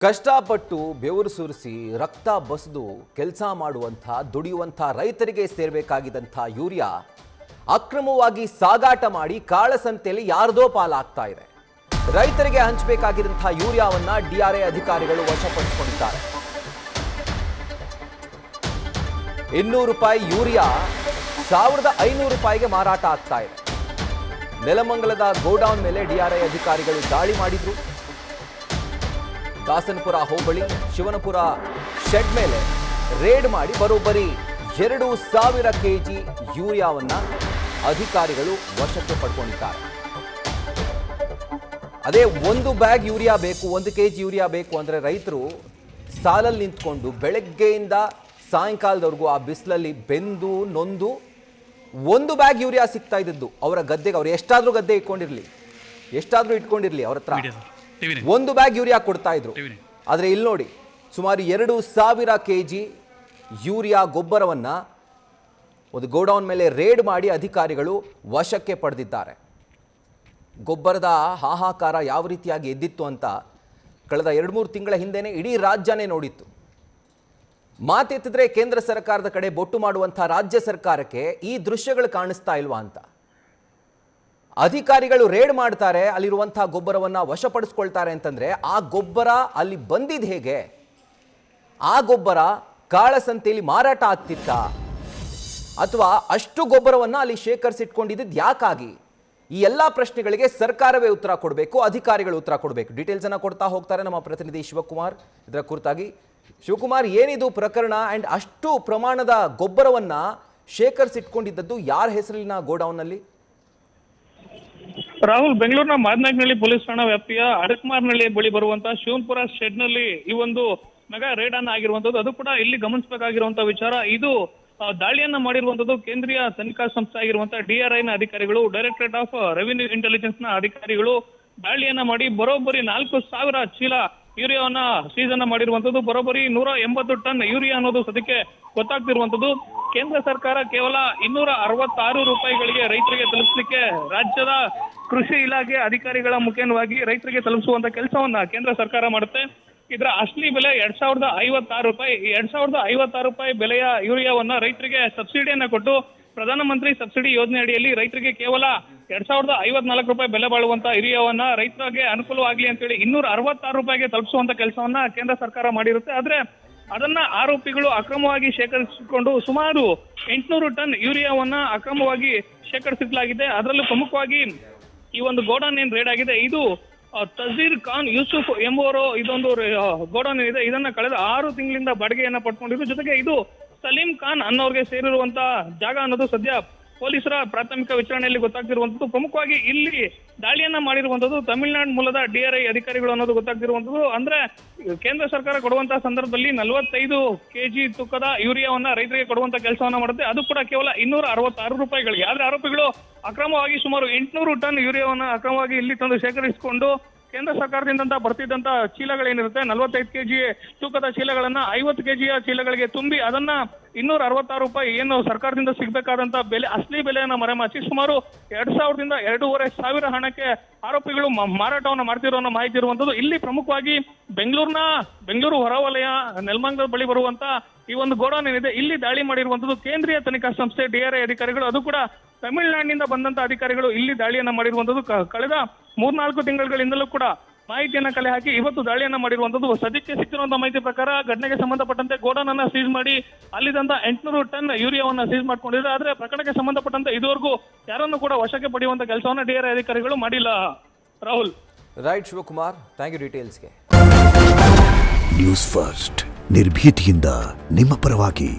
ಕಷ್ಟಪಟ್ಟು ಬೆವರು ಸುರಿಸಿ ರಕ್ತ ಬಸಿದು ಕೆಲಸ ಮಾಡುವಂಥ ದುಡಿಯುವಂಥ ರೈತರಿಗೆ ಸೇರಬೇಕಾಗಿದ್ದಂಥ ಯೂರಿಯಾ ಅಕ್ರಮವಾಗಿ ಸಾಗಾಟ ಮಾಡಿ ಕಾಳಸಂತೆಯಲ್ಲಿ ಯಾರದೋ ಪಾಲಾಗ್ತಾ ಇದೆ. ರೈತರಿಗೆ ಹಂಚಬೇಕಾಗಿದ್ದಂಥ ಯೂರಿಯಾವನ್ನ ಡಿಆರ್ಐ ಅಧಿಕಾರಿಗಳು ವಶಪಡಿಸಿಕೊಂಡಿದ್ದಾರೆ. 200 ರೂಪಾಯಿ ಯೂರಿಯಾ 1500 ರೂಪಾಯಿಗೆ ಮಾರಾಟ ಆಗ್ತಾ ಇದೆ. ನೆಲಮಂಗಲದ ಗೋಡೌನ್ ಮೇಲೆ ಡಿಆರ್ಐ ಅಧಿಕಾರಿಗಳು ದಾಳಿ ಮಾಡಿದ್ರು. ದಾಸನಪುರ ಹೋಬಳಿ ಶಿವನಪುರ ಶೆಡ್ ಮೇಲೆ ರೇಡ್ ಮಾಡಿ ಬರೋಬ್ಬರಿ 2000 ಕೆಜಿ ಯೂರಿಯಾವನ್ನ ಅಧಿಕಾರಿಗಳು ವಶಕ್ಕೆ ಪಡ್ಕೊಂಡಿದ್ದಾರೆ. ಅದೇ 1 ಬ್ಯಾಗ್ ಯೂರಿಯಾ ಬೇಕು, 1 ಕೆಜಿ ಯೂರಿಯಾ ಬೇಕು ಅಂದ್ರೆ ರೈತರು ಸಾಲಲ್ಲಿ ನಿಂತ್ಕೊಂಡು ಬೆಳಗ್ಗೆಯಿಂದ ಸಾಯಂಕಾಲದವರೆಗೂ ಆ ಬಿಸಿಲಲ್ಲಿ ಬೆಂದು ನೊಂದು 1 ಬ್ಯಾಗ್ ಯೂರಿಯಾ ಸಿಗ್ತಾ ಇದ್ದದ್ದು ಅವರ ಗದ್ದೆಗೆ. ಅವ್ರು ಎಷ್ಟಾದ್ರೂ ಗದ್ದೆ ಇಟ್ಕೊಂಡಿರ್ಲಿ ಅವ್ರ ಹತ್ರ 1 ಬ್ಯಾಗ್ ಯೂರಿಯಾ ಕೊಡ್ತಾ ಇದ್ರು. ಆದ್ರೆ ಇಲ್ಲಿ ನೋಡಿ, ಸುಮಾರು 2000 ಕೆಜಿ ಯೂರಿಯಾ ಗೊಬ್ಬರವನ್ನ ಒಂದು ಗೋಡೌನ್ ಮೇಲೆ ರೇಡ್ ಮಾಡಿ ಅಧಿಕಾರಿಗಳು ವಶಕ್ಕೆ ಪಡೆದಿದ್ದಾರೆ. ಗೊಬ್ಬರದ ಹಾಹಾಕಾರ ಯಾವ ರೀತಿಯಾಗಿ ಎದ್ದಿತ್ತು ಅಂತ ಕಳೆದ 2-3 ತಿಂಗಳ ಹಿಂದೆನೇ ಇಡೀ ರಾಜ್ಯನೇ ನೋಡಿತ್ತು. ಮಾತೆತ್ತಿದ್ರೆ ಕೇಂದ್ರ ಸರ್ಕಾರದ ಕಡೆ ಬೊಟ್ಟು ಮಾಡುವಂಥ ರಾಜ್ಯ ಸರ್ಕಾರಕ್ಕೆ ಈ ದೃಶ್ಯಗಳು ಕಾಣಿಸ್ತಾ ಇಲ್ವಾ ಅಂತ. ಅಧಿಕಾರಿಗಳು ರೇಡ್ ಮಾಡ್ತಾರೆ, ಅಲ್ಲಿರುವಂತಹ ಗೊಬ್ಬರವನ್ನ ವಶಪಡಿಸ್ಕೊಳ್ತಾರೆ ಅಂತಂದ್ರೆ ಆ ಗೊಬ್ಬರ ಅಲ್ಲಿ ಬಂದಿದ್ ಹೇಗೆ? ಆ ಗೊಬ್ಬರ ಕಾಳಸಂತೆಯಲ್ಲಿ ಮಾರಾಟ ಆಗ್ತಿತ್ತ ಅಥವಾ ಅಷ್ಟು ಗೊಬ್ಬರವನ್ನ ಅಲ್ಲಿ ಶೇಖರಿಸಿಟ್ಕೊಂಡಿದ್ದು ಯಾಕಾಗಿ? ಈ ಎಲ್ಲಾ ಪ್ರಶ್ನೆಗಳಿಗೆ ಸರ್ಕಾರವೇ ಉತ್ತರ ಕೊಡಬೇಕು, ಅಧಿಕಾರಿಗಳು ಉತ್ತರ ಕೊಡಬೇಕು. ಡೀಟೇಲ್ಸ್ ಅನ್ನ ಕೊಡ್ತಾ ಹೋಗ್ತಾರೆ ನಮ್ಮ ಪ್ರತಿನಿಧಿ ಶಿವಕುಮಾರ್. ಇದರ ಕುರಿತಾಗಿ ಶಿವಕುಮಾರ್, ಏನಿದು ಪ್ರಕರಣ ಅಂಡ್ ಅಷ್ಟು ಪ್ರಮಾಣದ ಗೊಬ್ಬರವನ್ನ ಶೇಖರಿಸಿಟ್ಕೊಂಡಿದ್ದದ್ದು ಯಾರ ಹೆಸರಿನ ಗೋಡೌನ್ ನಲ್ಲಿ? ರಾಹುಲ್, ಬೆಂಗಳೂರಿನ ಮಾದನಾಯಕನಹಳ್ಳಿ ಪೊಲೀಸ್ ಠಾಣಾ ವ್ಯಾಪ್ತಿಯ ಅಡಕಮಾರನಹಳ್ಳಿ ಬಳಿ ಬರುವಂತಹ ಶಿವನಪುರ ಶೆಡ್ ನಲ್ಲಿ ಈ ಒಂದು ಮೆಗಾ ರೇಡ್ ಅನ್ನ ಆಗಿರುವಂತದ್ದು. ಅದು ಕೂಡ ಇಲ್ಲಿ ಗಮನಿಸಬೇಕಾಗಿರುವಂತಹ ವಿಚಾರ. ಇದು ದಾಳಿಯನ್ನ ಮಾಡಿರುವಂತದ್ದು ಕೇಂದ್ರೀಯ ತನಿಖಾ ಸಂಸ್ಥೆ ಆಗಿರುವಂತಹ ಡಿಆರ್ಐ ನ ಅಧಿಕಾರಿಗಳು, ಡೈರೆಕ್ಟರೇಟ್ ಆಫ್ ರೆವಿನ್ಯೂ ಇಂಟೆಲಿಜೆನ್ಸ್ ನ ಅಧಿಕಾರಿಗಳು ದಾಳಿಯನ್ನ ಮಾಡಿ ಬರೋಬ್ಬರಿ 4000 ಚೀಲ ಯೂರಿಯಾವನ್ನ ಸೀಸ್ ಅನ್ನ ಮಾಡಿರುವಂತದ್ದು. ಬರೋಬ್ಬರಿ 180 ಟನ್ ಯೂರಿಯಾ ಅನ್ನೋದು ಸದ್ಯಕ್ಕೆ ಗೊತ್ತಾಗ್ತಿರುವಂತದ್ದು. ಕೇಂದ್ರ ಸರ್ಕಾರ ಕೇವಲ 266 ರೂಪಾಯಿಗಳಿಗೆ ರೈತರಿಗೆ ತಲುಪಿಸಲಿಕ್ಕೆ ರಾಜ್ಯದ ಕೃಷಿ ಇಲಾಖೆ ಅಧಿಕಾರಿಗಳ ಮುಖೇನವಾಗಿ ರೈತರಿಗೆ ತಲುಪಿಸುವಂತ ಕೆಲಸವನ್ನ ಕೇಂದ್ರ ಸರ್ಕಾರ ಮಾಡುತ್ತೆ. ಇದರ ಅಸಲಿ ಬೆಲೆ 2056 ರೂಪಾಯಿ. 2056 ರೂಪಾಯಿ ಬೆಲೆಯ ಯೂರಿಯಾವನ್ನ ರೈತರಿಗೆ ಸಬ್ಸಿಡಿಯನ್ನ ಕೊಟ್ಟು ಪ್ರಧಾನಮಂತ್ರಿ ಸಬ್ಸಿಡಿ ಯೋಜನೆ ಅಡಿಯಲ್ಲಿ ರೈತರಿಗೆ ಕೇವಲ 2054 ರೂಪಾಯಿ ಬೆಲೆ ಬಾಳುವಂತ ಯೂರಿಯಾವನ್ನ ರೈತರಿಗೆ ಅನುಕೂಲವಾಗಲಿ ಅಂತೇಳಿ 266 ರೂಪಾಯಿಗೆ ತಲುಪಿಸುವಂತ ಕೆಲಸವನ್ನ ಕೇಂದ್ರ ಸರ್ಕಾರ ಮಾಡಿರುತ್ತೆ. ಆದ್ರೆ ಅದನ್ನ ಆರೋಪಿಗಳು ಅಕ್ರಮವಾಗಿ ಶೇಖರಿಸಿಕೊಂಡು ಸುಮಾರು 800 ಟನ್ ಯೂರಿಯಾವನ್ನ ಅಕ್ರಮವಾಗಿ ಶೇಖರಿಸಲಾಗಿದೆ. ಅದರಲ್ಲೂ ಪ್ರಮುಖವಾಗಿ ಈ ಒಂದು ಗೋಡೌನ್ ಏನ್ ರೇಡ್ ಆಗಿದೆ, ಇದು ತಜೀರ್ ಖಾನ್ ಯೂಸುಫ್ ಎಂಬುವರು ಇದೊಂದು ಗೋಡೌನ್ ಏನಿದೆ ಇದನ್ನ ಕಳೆದ 6 ತಿಂಗಳಿಂದ ಬಾಡಿಗೆಯನ್ನ ಪಡ್ಕೊಂಡಿದ್ದು. ಜೊತೆಗೆ ಇದು ಸಲೀಂ ಖಾನ್ ಅನ್ನೋರಿಗೆ ಸೇರಿರುವಂತ ಜಾಗ ಅನ್ನೋದು ಸದ್ಯ ಪೊಲೀಸರ ಪ್ರಾಥಮಿಕ ವಿಚಾರಣೆಯಲ್ಲಿ ಗೊತ್ತಾಗ್ತಿರುವಂತದ್ದು. ಪ್ರಮುಖವಾಗಿ ಇಲ್ಲಿ ದಾಳಿಯನ್ನ ಮಾಡಿರುವಂತದ್ದು ತಮಿಳುನಾಡು ಮೂಲದ ಡಿಆರ್ಐ ಅಧಿಕಾರಿಗಳು ಅನ್ನೋದು ಗೊತ್ತಾಗ್ತಿರುವಂತದ್ದು. ಅಂದ್ರೆ ಕೇಂದ್ರ ಸರ್ಕಾರ ಕೊಡುವಂತಹ ಸಂದರ್ಭದಲ್ಲಿ 45 ಕೆಜಿ ತೂಕದ ಯೂರಿಯಾವನ್ನ ರೈತರಿಗೆ ಕೊಡುವಂತ ಕೆಲಸವನ್ನ ಮಾಡುತ್ತೆ. ಅದು ಕೂಡ ಕೇವಲ 266 ರೂಪಾಯಿಗಳಿಗೆ. ಆದ್ರೆ ಆರೋಪಿಗಳು ಅಕ್ರಮವಾಗಿ ಸುಮಾರು 800 ಟನ್ ಯೂರಿಯಾವನ್ನ ಅಕ್ರಮವಾಗಿ ಇಲ್ಲಿ ತಂದು ಶೇಖರಿಸಿಕೊಂಡು ಕೇಂದ್ರ ಸರ್ಕಾರದಿಂದ ಬರ್ತಿದ್ದಂತ ಚೀಲಗಳೇನಿರುತ್ತೆ 45 ಕೆಜಿ ತೂಕದ ಚೀಲಗಳನ್ನ 50 ಕೆಜಿಯ ಚೀಲಗಳಿಗೆ ತುಂಬಿ ಅದನ್ನ 266 ರೂಪಾಯಿ ಏನು ಸರ್ಕಾರದಿಂದ ಸಿಗ್ಬೇಕಾದಂತ ಬೆಲೆ, ಅಸಲಿ ಬೆಲೆಯನ್ನ ಮರೆಮಾಚಿ ಸುಮಾರು 2000 ದಿಂದ 2500 ಹಣಕ್ಕೆ ಆರೋಪಿಗಳು ಮಾರಾಟವನ್ನ ಮಾಡ್ತಿರೋ ಅನ್ನೋ ಮಾಹಿತಿ ಇರುವಂತದ್ದು. ಇಲ್ಲಿ ಪ್ರಮುಖವಾಗಿ ಬೆಂಗಳೂರು ಹೊರವಲಯ ನೆಲಮಂಗಲ ಬಳಿ ಬರುವಂತ ಈ ಒಂದು ಗೋಡೌನ್ ಏನಿದೆ ಇಲ್ಲಿ ದಾಳಿ ಮಾಡಿರುವಂತದ್ದು ಕೇಂದ್ರೀಯ ತನಿಖಾ ಸಂಸ್ಥೆ ಡಿಆರ್ಐ ಅಧಿಕಾರಿಗಳು. ಅದು ಕೂಡ ತಮಿಳುನಾಡಿನಿಂದ ಬಂದಂತ ಅಧಿಕಾರಿಗಳು ಇಲ್ಲಿ ದಾಳಿಯನ್ನ ಮಾಡಿರುವಂತದ್ದು. ಕಳೆದ 3-4 ತಿಂಗಳುಗಳಿಂದಲೂ ಕೂಡ ಮಾಹಿತಿಯನ್ನ ಕಲೆ ಹಾಕಿ ಇವತ್ತು ದಾಳಿಯನ್ನ ಮಾಡಿರುವಂತದ್ದು. ಸದ್ಯಕ್ಕೆ ಸಿಕ್ಕಿರುವಂತಹ ಮಾಹಿತಿ ಪ್ರಕಾರ ಘಟನೆಗೆ ಸಂಬಂಧಪಟ್ಟಂತೆ ಗೋಡೌನ್ ಅನ್ನ ಸೀಸ್ ಮಾಡಿ ಅಲ್ಲಿದ್ದಂತ 800 ಟನ್ ಯೂರಿಯಾವನ್ನ ಸೀಸ್ ಮಾಡ್ಕೊಂಡಿದ್ದಾರೆ. ಆದ್ರೆ ಪ್ರಕರಣಕ್ಕೆ ಸಂಬಂಧಪಟ್ಟಂತೆ ಇದುವರೆಗೂ ಯಾರನ್ನು ಕೂಡ ವಶಕ್ಕೆ ಪಡೆಯುವಂತ ಕೆಲಸವನ್ನ ಡಿಆರ್ಐ ಅಧಿಕಾರಿಗಳು ಮಾಡಿಲ್ಲ. Rahul. Right Shivakumar, thank you ಡೀಟೇಲ್ಸ್ಗೆ. ನ್ಯೂಸ್ ಫಸ್ಟ್ ನಿರ್ಭೀತಿಯಿಂದ ನಿಮ್ಮ ಪರವಾಗಿ.